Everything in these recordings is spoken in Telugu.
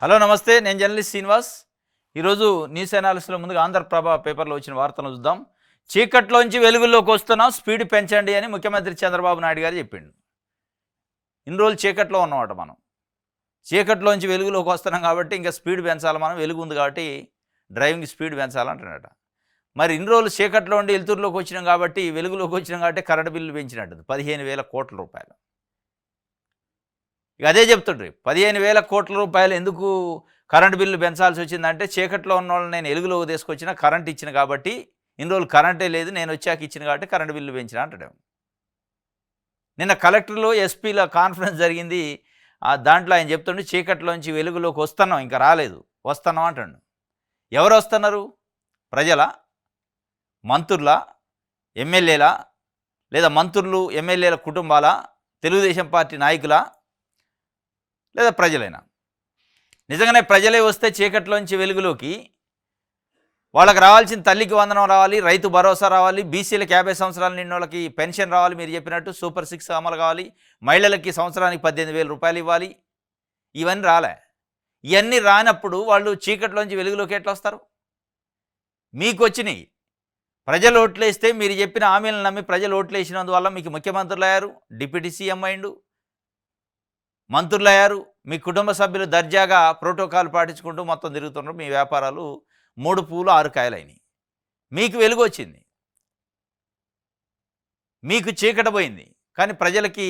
హలో నమస్తే. నేను జర్నలిస్ట్ శ్రీనివాస్. ఈరోజు న్యూస్ అనాలిసిస్లో ముందుగా ఆంధ్రప్రభ పేపర్లో వచ్చిన వార్తలను చూద్దాం. చీకట్లోంచి వెలుగుల్లోకి వస్తున్నాం, స్పీడ్ పెంచండి అని ముఖ్యమంత్రి చంద్రబాబు నాయుడు గారు చెప్పిండు. ఇన్ని రోజులు చీకట్లో ఉన్నమాట మనం. చీకట్లోంచి వెలుగులోకి వస్తున్నాం కాబట్టి ఇంకా స్పీడ్ పెంచాలి, మనం వెలుగు ఉంది కాబట్టి డ్రైవింగ్ స్పీడ్ పెంచాలంటున్నాడట. మరి ఇన్ని రోజులు చీకట్లో ఉండి వెలుతురులోకి వచ్చినాం కాబట్టి, వెలుగులోకి వచ్చినాం కాబట్టి కరెంటు బిల్లు పెంచినట్టు 15,000 కోట్ల రూపాయలు. ఇక అదే చెప్తుండ్రి, 15,000 కోట్ల రూపాయలు ఎందుకు కరెంటు బిల్లు పెంచాల్సి వచ్చిందంటే, చీకట్లో ఉన్న వాళ్ళని నేను వెలుగులోకి తీసుకొచ్చిన, కరెంట్ ఇచ్చిన కాబట్టి, ఇన్ని రోజులు కరెంటే లేదు, నేను వచ్చాక ఇచ్చిన కాబట్టి కరెంటు బిల్లు పెంచిన అంటాడు. నిన్న కలెక్టర్లు ఎస్పీల కాన్ఫరెన్స్ జరిగింది. దాంట్లో ఆయన చెప్తుండే చీకట్లోంచి వెలుగులోకి వస్తున్నాం, ఇంకా రాలేదు, వస్తున్నాం అంటాడు. ఎవరు వస్తున్నారు? ప్రజల, మంత్రుల, ఎమ్మెల్యేల, లేదా మంత్రులు ఎమ్మెల్యేల కుటుంబాల, తెలుగుదేశం పార్టీ నాయకుల, లేదా ప్రజలైనా? నిజంగానే ప్రజలే వస్తే చీకట్లోంచి వెలుగులోకి వాళ్ళకి రావాల్సిన తల్లికి వందనం రావాలి, రైతు భరోసా రావాలి, బీసీలకు 50 సంవత్సరాలు నిండిన వాళ్ళకి పెన్షన్ రావాలి, మీరు చెప్పినట్టు సూపర్ 6 అమలు కావాలి, మహిళలకి సంవత్సరానికి 18,000 రూపాయలు ఇవ్వాలి. ఇవన్నీ రాలే. ఇవన్నీ రానప్పుడు వాళ్ళు చీకట్లోంచి వెలుగులోకి ఎట్లా వస్తారు? మీకు వచ్చినాయి. ప్రజలు ఓట్లేస్తే, మీరు చెప్పిన హామీలను నమ్మి ప్రజలు ఓట్లేసినందువల్ల మీకు ముఖ్యమంత్రులు అయ్యారు, డిప్యూటీ సీఎం అయిండు, మంత్రులు అయ్యారు. మీ కుటుంబ సభ్యులు దర్జాగా ప్రోటోకాల్ పాటించుకుంటూ మొత్తం తిరుగుతున్నారు. మీ వ్యాపారాలు 3 పూలు 6 కాయలైనవి. మీకు వెలుగు వచ్చింది, మీకు చీకట పోయింది. కానీ ప్రజలకి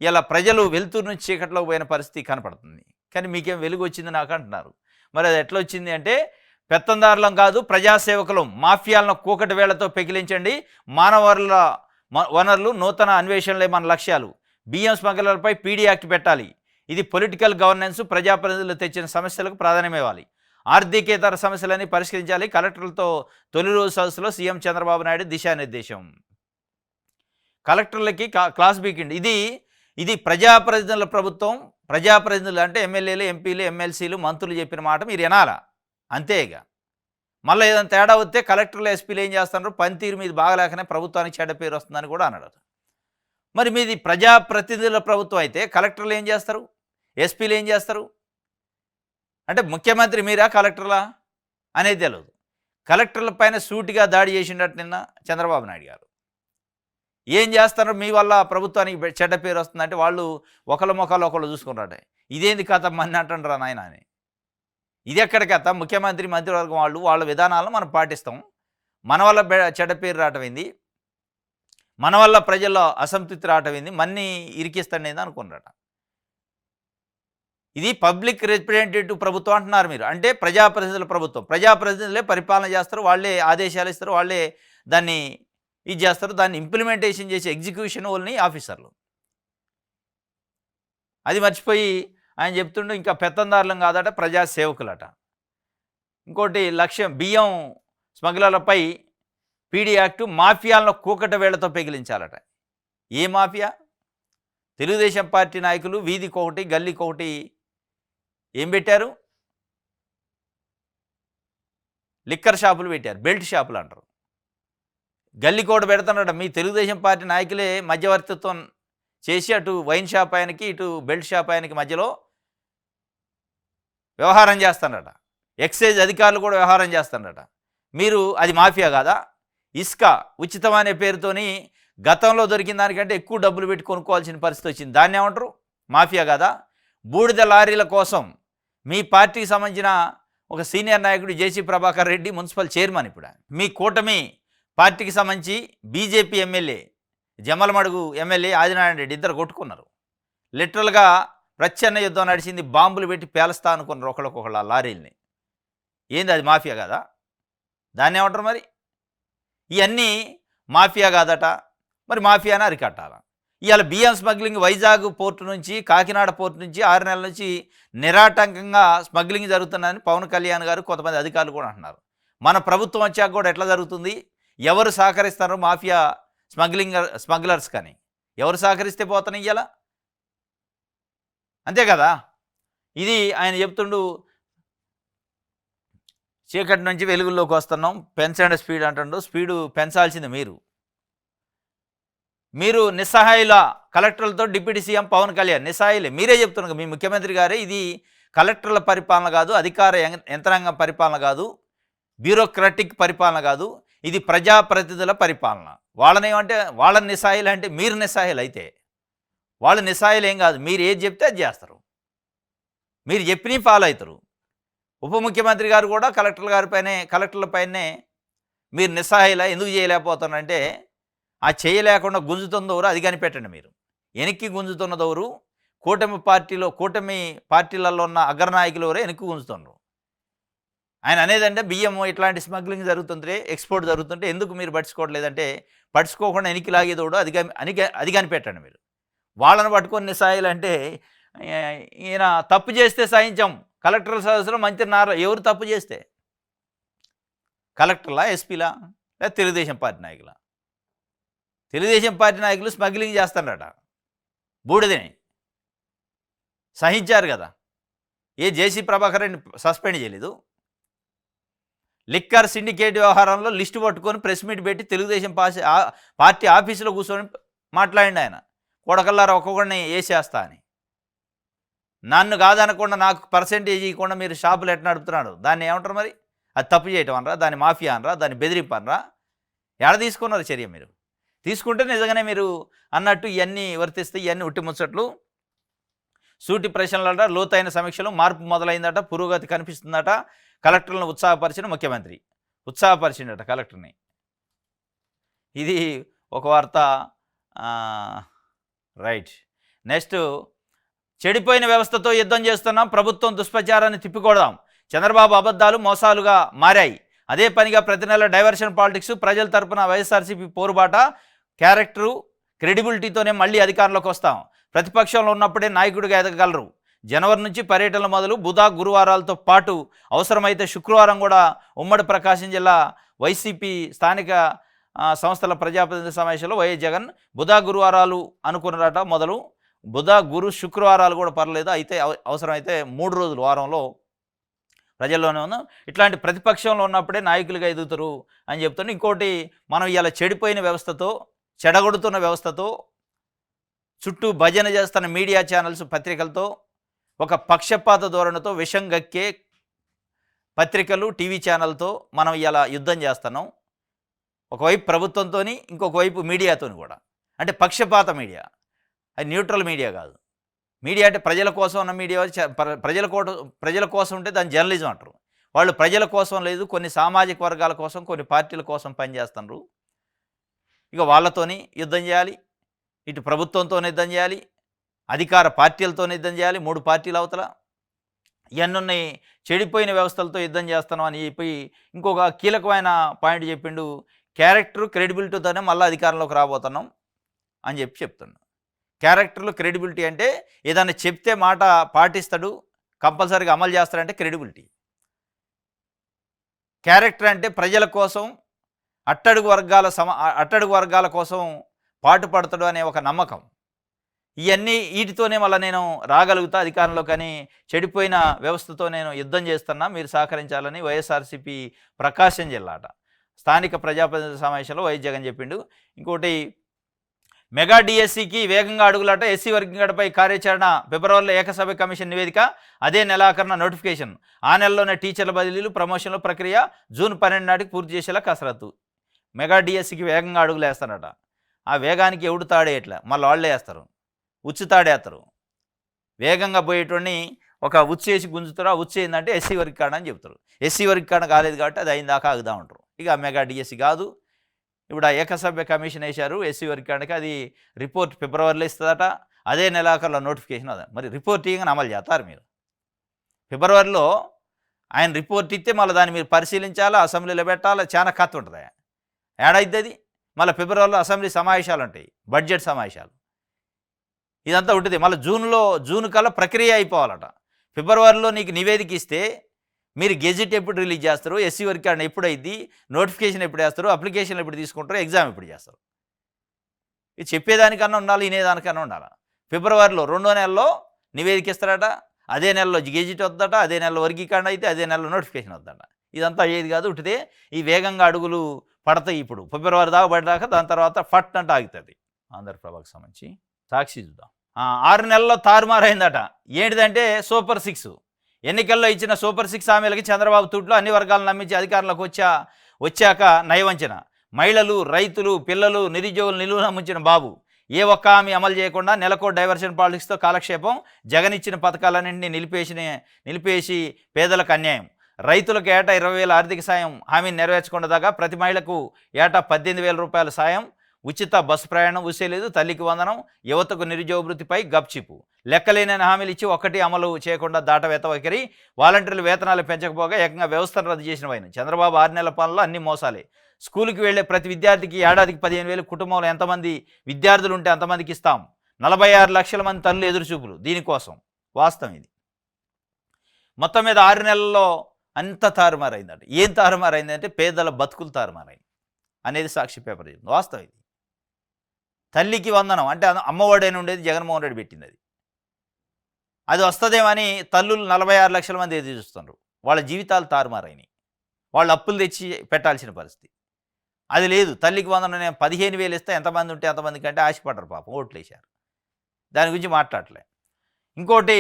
ఇలా ప్రజలు వెలుతురు నుంచి చీకట్లో పోయిన పరిస్థితి కనపడుతుంది. కానీ మీకేం వెలుగు వచ్చింది నాకు అంటున్నారు. మరి అది ఎట్లా వచ్చింది అంటే, పెత్తందారులం కాదు, ప్రజాసేవకులం, మాఫియాలను కూకటి వేళ్లతో పెకిలించండి, మానవ వనరులు నూతన అన్వేషణలే మన లక్ష్యాలు, బియ్యం స్మగ్లర్లపై పీడీ యాక్ట్ పెట్టాలి, ఇది పొలిటికల్ గవర్నెన్స్, ప్రజాప్రతినిధులు తెచ్చిన సమస్యలకు ప్రాధాన్యమివ్వాలి, ఆర్థికేతర సమస్యలని పరిష్కరించాలి, కలెక్టర్లతో తొలి రోజు సదస్సులో సీఎం చంద్రబాబు నాయుడు దిశానిర్దేశం. కలెక్టర్లకి క్లాస్ బీకిండి. ఇది ప్రజాప్రతినిధుల ప్రభుత్వం. ప్రజాప్రతినిధులు అంటే ఎమ్మెల్యేలు, ఎంపీలు, ఎమ్మెల్సీలు, మంత్రులు చెప్పిన మాట మీరు వినాలా, అంతేగా. మళ్ళీ ఏదైనా తేడా వస్తే కలెక్టర్లు, ఎస్పీలు ఏం చేస్తున్నారు, పనితీరు మీద బాగలేకనే ప్రభుత్వానికి చెడ్డ పేరు వస్తుందని కూడా అన్నాడు. మరి మీది ప్రజాప్రతినిధుల ప్రభుత్వం అయితే కలెక్టర్లు ఏం చేస్తారు, ఎస్పీలు ఏం చేస్తారు? అంటే ముఖ్యమంత్రి మీరా, కలెక్టర్లా అనేది తెలియదు. కలెక్టర్ల పైన సూటిగా దాడి చేసిండట నిన్న చంద్రబాబు నాయుడు గారు. ఏం చేస్తారు, మీ వల్ల ప్రభుత్వానికి చెడ్డ పేరు వస్తుందంటే వాళ్ళు ఒకళ్ళ ముఖాలు ఒకళ్ళు చూసుకున్నారట. ఇదేంది కథ మన్ని అంటారా నాయన అని. ఇది ఎక్కడ కథ? ముఖ్యమంత్రి, మంత్రివర్గం వాళ్ళ విధానాలను మనం పాటిస్తాం, మన వల్ల చెడ్డ పేరు రావటమైంది, మన వల్ల ప్రజల్లో అసంతృప్తి రావటమైంది, మన్ని ఇరికిస్తాడేది అనుకున్నారట. ఇది పబ్లిక్ రిప్రజెంటేటివ్ ప్రభుత్వం అంటున్నారు మీరు. అంటే ప్రజాప్రతినిధుల ప్రభుత్వం. ప్రజాప్రతినిధులే పరిపాలన చేస్తారు, వాళ్ళే ఆదేశాలు ఇస్తారు, వాళ్ళే దాన్ని ఇది చేస్తారు, దాన్ని ఇంప్లిమెంటేషన్ చేసే ఎగ్జిక్యూషన్ వాళ్ళని ఆఫీసర్లు. అది మర్చిపోయి ఆయన చెప్తుండే ఇంకా పెత్తందారులం కాదట, ప్రజాసేవకులట. ఇంకోటి లక్ష్యం, బియ్యం స్మగ్లర్లపై పీడీ యాక్టు, మాఫియాలను కూకట వేళ్లతో పెగిలించాలట. ఏ మాఫియా? తెలుగుదేశం పార్టీ నాయకులు వీధికొకటి, గల్లీకొకటి ఏం పెట్టారు? లిక్కర్ షాపులు పెట్టారు, బెల్ట్ షాపులు అంటారు. గల్లీకోట పెడుతున్నాడు. మీ తెలుగుదేశం పార్టీ నాయకులే మధ్యవర్తిత్వం చేసి అటు వైన్ షాప్ ఆయనకి, ఇటు బెల్ట్ షాప్ ఆయనకి మధ్యలో వ్యవహారం చేస్తాడట. ఎక్సైజ్ అధికారులు కూడా వ్యవహారం చేస్తాడట. మీరు అది మాఫియా కాదా? ఇసుక ఉచితం అనే పేరుతోని గతంలో దొరికిన దానికంటే ఎక్కువ డబ్బులు పెట్టి కొనుక్కోవాల్సిన పరిస్థితి వచ్చింది. దాన్ని ఏమంటారు? మాఫియా కాదా? బూడిద లారీల కోసం మీ పార్టీకి సంబంధించిన ఒక సీనియర్ నాయకుడు జేసీ ప్రభాకర్ రెడ్డి మున్సిపల్ చైర్మన్, ఇప్పుడు మీ కూటమి పార్టీకి సంబంధించి BJP MLA, Jammalamadugu MLA Adinarayana Reddy ఇద్దరు కొట్టుకున్నారు. లిటరల్గా ప్రచ్ఛన్న యుద్ధం నడిచింది, బాంబులు పెట్టి పేలుస్తా అనుకున్నారు ఒకళ్ళకొకళ్ళ లారీల్ని. ఏంది అది మాఫియా కాదా? దాన్ని ఏమంటారు మరి? ఇవన్నీ మాఫియా కాదట. మరి మాఫియాని అరికట్టాల. ఇవాళ బియ్యం స్మగ్లింగ్ వైజాగ్ పోర్టు నుంచి, కాకినాడ పోర్టు నుంచి 6 నెలల నుంచి నిరాటంకంగా స్మగ్లింగ్ జరుగుతుందని పవన్ కళ్యాణ్ గారు, కొంతమంది అధికారులు కూడా అంటున్నారు. మన ప్రభుత్వం వచ్చాక కూడా ఎట్లా జరుగుతుంది? ఎవరు సహకరిస్తారు మాఫియా స్మగ్లర్స్? కానీ ఎవరు సహకరిస్తే పోతున్నాయి ఇవాళ? అంతే కదా. ఇది ఆయన చెప్తుండు, చీకటి నుంచి వెలుగుల్లోకి వస్తున్నాం, పెంచండి స్పీడ్ అంటుండు. స్పీడు పెంచాల్సింది మీరు నిస్సహాయుల కలెక్టర్లతో డిప్యూటీ సీఎం పవన్ కళ్యాణ్ నిస్సహాయులే. మీరే చెప్తున్నారు, మీ ముఖ్యమంత్రి గారే ఇది కలెక్టర్ల పరిపాలన కాదు, అధికార యంత్రాంగం పరిపాలన కాదు, బ్యూరోక్రటిక్ పరిపాలన కాదు, ఇది ప్రజాప్రతినిధుల పరిపాలన. వాళ్ళనేమంటే వాళ్ళ నిస్సాయిలు అంటే మీరు నిస్సాయిలు అయితే, వాళ్ళు నిస్సాయిలు ఏం కాదు, మీరు ఏది చెప్తే అది చేస్తారు, మీరు చెప్పినవి ఫాలో అవుతారు. ఉప ముఖ్యమంత్రి గారు కూడా కలెక్టర్లపైనే మీరు నిస్సహాయులా ఎందుకు చేయలేకపోతున్నారంటే, ఆ చేయలేకుండా గుంజుతున్నదెవరు అది కనిపెట్టండి. మీరు వెనక్కి గుంజుతున్నదెవరు, కూటమి పార్టీలలో ఉన్న అగ్రనాయకులు ఎవరో వెనక్కి గుంజుతున్నారు. ఆయన అనేదంటే బియ్యం ఇట్లాంటి స్మగ్లింగ్ జరుగుతుంటే, ఎక్స్పోర్ట్ జరుగుతుంటే ఎందుకు మీరు పట్టించుకోవట్లేదంటే, పట్టించుకోకుండా వెనక్కి లాగేదోడు అది కనిపెట్టండి. మీరు వాళ్ళని పట్టుకొని నిస్సహాయులు అంటే, ఈయన తప్పు చేస్తే సహించాం, కలెక్టర్ సదస్సులో మంత్రి ఎవరు తప్పు చేస్తే, కలెక్టర్లా, ఎస్పీలా, లేదా తెలుగుదేశం పార్టీ నాయకులా? తెలుగుదేశం పార్టీ నాయకులు స్మగ్లింగ్ చేస్తారట, బూడిదని సహించారు కదా. జేసీ ప్రభాకర్ రెడ్డిని సస్పెండ్ చేయలేదు. లిక్కర్ సిండికేట్ వ్యవహారంలో లిస్టు పట్టుకొని ప్రెస్ మీట్ పెట్టి తెలుగుదేశం పార్టీ ఆఫీసులో కూర్చొని మాట్లాడిండు ఆయన, కొడకల్లారా ఒక్కొక్కడిని వేసేస్తా అని. నన్ను కాదనకుండా నాకు పర్సెంటేజ్ ఇవ్వకుండా మీరు షాపులు ఎట్లా నడుపుతున్నాడు, దాన్ని ఏమంటారు మరి? అది తప్పు చేయటం అనరా, దాన్ని మాఫియా అనరా, దాన్ని బెదిరింపు అనరా? ఎడ తీసుకున్నారు చర్య? మీరు తీసుకుంటే నిజంగానే మీరు అన్నట్టు ఇవన్నీ వర్తిస్తే ఇవన్నీ ఉట్టి ముచ్చట్లు. సూటి ప్రశ్నలట, లోతైన సమీక్షలు, మార్పు మొదలైందట, పురోగతి కనిపిస్తుందట, కలెక్టర్లను ఉత్సాహపరిచిన ముఖ్యమంత్రి, ఉత్సాహపరిచిందట కలెక్టర్ని. ఇది ఒక వార్త. రైట్. నెక్స్ట్, చెడిపోయిన వ్యవస్థతో యుద్ధం చేస్తున్నాం, ప్రభుత్వం దుష్ప్రచారాన్ని తిప్పికొడదాం, చంద్రబాబు అబద్ధాలు మోసాలుగా మారాయి, అదే పనిగా ప్రతి నెల డైవర్షన్ పాలిటిక్స్, ప్రజల తరపున వైఎస్ఆర్సీపీ పోరుబాట, క్యారెక్టరు క్రెడిబిలిటీతోనే మళ్ళీ అధికారంలోకి వస్తాం, ప్రతిపక్షంలో ఉన్నప్పుడే నాయకుడిగా ఎదగగలరు, జనవరి నుంచి పర్యటనలు మొదలు, బుధ గురువారాలతో పాటు అవసరమైతే శుక్రవారం కూడా ఉమ్మడి ప్రకాశం జిల్లా వైసీపీ స్థానిక సంస్థల ప్రజాప్రతినిధి సమావేశంలో వైఎస్ జగన్ బుధ గురువారాలు అనుకున్నారట. మొదలు బుధ గురు శుక్రవారాలు కూడా పర్లేదు, అయితే అవసరమైతే 3 రోజులు వారంలో ప్రజల్లోనే ఉన్నాం, ఇట్లాంటి ప్రతిపక్షంలో ఉన్నప్పుడే నాయకులుగా ఎదుగుతారు అని చెప్తాను. ఇంకోటి, మనం ఇలా చెడిపోయిన వ్యవస్థతో, చెడగొడుతున్న వ్యవస్థతో, చుట్టూ భజన చేస్తున్న మీడియా ఛానల్స్, పత్రికలతో, ఒక పక్షపాత ధోరణితో విషం గక్కే పత్రికలు, టీవీ ఛానల్తో మనం ఇలా యుద్ధం చేస్తున్నాం. ఒకవైపు ప్రభుత్వంతో, ఇంకొక వైపు మీడియాతో కూడా. అంటే పక్షపాత మీడియా, అది న్యూట్రల్ మీడియా కాదు. మీడియా అంటే ప్రజల కోసం ఉన్న మీడియా, ప్రజల కోసం ఉంటే దాన్ని జర్నలిజం అంటారు. వాళ్ళు ప్రజల కోసం లేదు, కొన్ని సామాజిక వర్గాల కోసం, కొన్ని పార్టీల కోసం పనిచేస్తున్నారు. ఇక వాళ్ళతోని యుద్ధం చేయాలి, ఇటు ప్రభుత్వంతో యుద్ధం చేయాలి, అధికార పార్టీలతో యుద్ధం చేయాలి, 3 పార్టీలు అవతల. ఇవన్నీ చెడిపోయిన వ్యవస్థలతో యుద్ధం చేస్తున్నాం అని చెప్పి ఇంకొక కీలకమైన పాయింట్ చెప్పిండు. క్యారెక్టర్ క్రెడిబిలిటీతోనే మళ్ళీ అధికారంలోకి రాబోతున్నాం అని చెప్తున్నాడు. క్యారెక్టర్లు క్రెడిబిలిటీ అంటే ఏదైనా చెప్తే మాట పాటిస్తాడు, కంపల్సరీగా అమలు చేస్తాడంటే క్రెడిబిలిటీ. క్యారెక్టర్ అంటే ప్రజల కోసం, అట్టడుగు వర్గాల కోసం పాటుపడతాడు అనే ఒక నమ్మకం. వీటితోనే మళ్ళీ నేను రాగలుగుతా అధికారంలో, కానీ చెడిపోయిన వ్యవస్థతో నేను యుద్ధం చేస్తున్నా, మీరు సహకరించాలని వైఎస్ఆర్సీపీ ప్రకాశం జిల్లాట స్థానిక ప్రజాప్రతినిధి సమావేశంలో వైఎస్ జగన్ చెప్పిండు. ఇంకోటి, మెగా డిఎస్సికి వేగంగా అడుగులాట, ఎస్సీ వర్గీకరణపై కార్యాచరణ, ఫిబ్రవరిలో ఏకసభ్య కమిషన్ నివేదిక, అదే నెలాఖరున నోటిఫికేషన్, ఆ నెలలోనే టీచర్ల బదిలీలు, ప్రమోషన్ల ప్రక్రియ జూన్ 12 నాటికి పూర్తి చేసేలా కసరత్తు. మెగా డిఎస్సికి వేగంగా అడుగులు వేస్తారట. ఆ వేగానికి ఎవడు తాడేయట్లే, మళ్ళీ వాళ్ళే వేస్తారు, ఉచ్చు తాడేస్తారు. వేగంగా పోయేటోడిని ఒక ఉచ్చు వేసి గుంజుతారు. ఆ ఉచ్చు ఏంటంటే ఎస్సీ వర్గీకరణ అని చెప్తారు. ఎస్సీ వర్గీకరణ కాలేదు కాబట్టి అది అయిన దాకా ఆగుదా ఉంటారు. ఇక మెగా డిఎస్సి కాదు, ఇప్పుడు ఆ ఏకసభ్య కమిషన్ వేశారు ఎస్సీ వర్గీకరణకి, అది రిపోర్ట్ ఫిబ్రవరిలో ఇస్తుందట, అదే నెలాఖరులో నోటిఫికేషన్. అదే మరి రిపోర్ట్ ఇవ్వగానే అమలు చేస్తారు మీరు. ఫిబ్రవరిలో ఆయన రిపోర్ట్ ఇస్తే మళ్ళీ దాన్ని మీరు పరిశీలించాలా, అసెంబ్లీలో పెట్టాలా, చాలా కథ ఉంటుంది. ఏడైద్ది అది. మళ్ళీ ఫిబ్రవరిలో అసెంబ్లీ సమావేశాలు ఉంటాయి, బడ్జెట్ సమావేశాలు, ఇదంతా ఉంటుంది. మళ్ళీ జూన్ కల్లా ప్రక్రియ అయిపోవాలట. ఫిబ్రవరిలో నీకు నివేదిక ఇస్తే మీరు గెజిట్ ఎప్పుడు రిలీజ్ చేస్తారు, ఎస్సీ వర్గీకరణ ఎప్పుడు అయింది, నోటిఫికేషన్ ఎప్పుడు వేస్తారు, అప్లికేషన్ ఎప్పుడు తీసుకుంటారు, ఎగ్జామ్ ఎప్పుడు చేస్తారు. ఇది చెప్పేదానికన్నా ఉండాలి, వినేదానికన్నా ఉండాలి. ఫిబ్రవరిలో 2వ నెలలో నివేదిక ఇస్తారట, అదే నెలలో గెజిట్ వద్దట, అదే నెలలో వర్గీకరణ అయితే అదే నెలలో నోటిఫికేషన్ వద్దట. ఇదంతా ఏది కాదు, ఉట్టిదే. ఈ వేగంగా అడుగులు పడతాయి. ఇప్పుడు ఫిబ్రవరి దాకా పడ్డాక దాని తర్వాత ఫట్ అంటే ఆగుతుంది. ఆంధ్రప్రభకు సంబంధించి సాక్షి చూద్దాం. 6 నెలల్లో తారుమారైందట. ఏంటిదంటే సూపర్ 6. ఎన్నికల్లో ఇచ్చిన సూపర్ 6 హామీలకి చంద్రబాబు తూట్లు అన్ని వర్గాలను నమ్మించి అధికారంలోకి వచ్చాక నయవంచన. మహిళలు, రైతులు, పిల్లలు, నిరుద్యోగులు నిలువున ముంచిన బాబు ఏ ఒక్క హామీ అమలు చేయకుండా నెలకో డైవర్షన్ పాలిటిక్స్తో కాలక్షేపం. జగన్ ఇచ్చిన పథకాలన్నింటినీ నిలిపేసి పేదలకు అన్యాయం. రైతులకు ఏటా 20,000 ఆర్థిక సాయం హామీని నెరవేర్చకుండా దాకా ప్రతి మహిళకు ఏటా 18,000 రూపాయల సాయం. ఉచిత బస్సు ప్రయాణం ఊసేలేదు. తల్లికి వందనం. యువతకు నిరుద్యోగ వృత్తిపై గప్చిపు. లెక్కలేని హామీలు ఇచ్చి ఒక్కటి అమలు చేయకుండా దాటవేత వైఖరి. వాలంటీర్లు వేతనాలు పెంచకపోగా ఏకంగా వ్యవస్థను రద్దు చేసిన ఆయన. చంద్రబాబు 6 నెలల పాలనలో అన్ని మోసాలే. స్కూల్కి వెళ్లే ప్రతి విద్యార్థికి ఏడాదికి 15,000. కుటుంబంలో ఎంతమంది విద్యార్థులు ఉంటే అంతమందికి ఇస్తాం. 46 లక్షల మంది తల్లులు ఎదురుచూపులు దీనికోసం. వాస్తవం ఇది. మొత్తం మీద 6 నెలల్లో అంత తారుమారైందంట. ఏం తారుమారైందంటే పేదల బతుకులు తారుమారైంది అనేది సాక్షి పేపర్ చెప్తుంది. వాస్తవం ఇది. తల్లికి వందనం అంటే అమ్మఒడి అని ఉండేది జగన్మోహన్ రెడ్డి పెట్టింది. అది వస్తుందేమని తల్లులు 46 లక్షల మంది ఎదురు చూస్తున్నారు. వాళ్ళ జీవితాలు తారుమారైనాయి. వాళ్ళు అప్పులు తెచ్చి పెట్టాల్సిన పరిస్థితి. అది లేదు. తల్లికి వందనం నేను 15,000 ఇస్తే ఎంతమంది ఉంటే అంతమంది కంటే ఆశపడ్డారు పాపం, ఓట్లు వేశారు. దాని గురించి మాట్లాడలే. ఇంకోటి,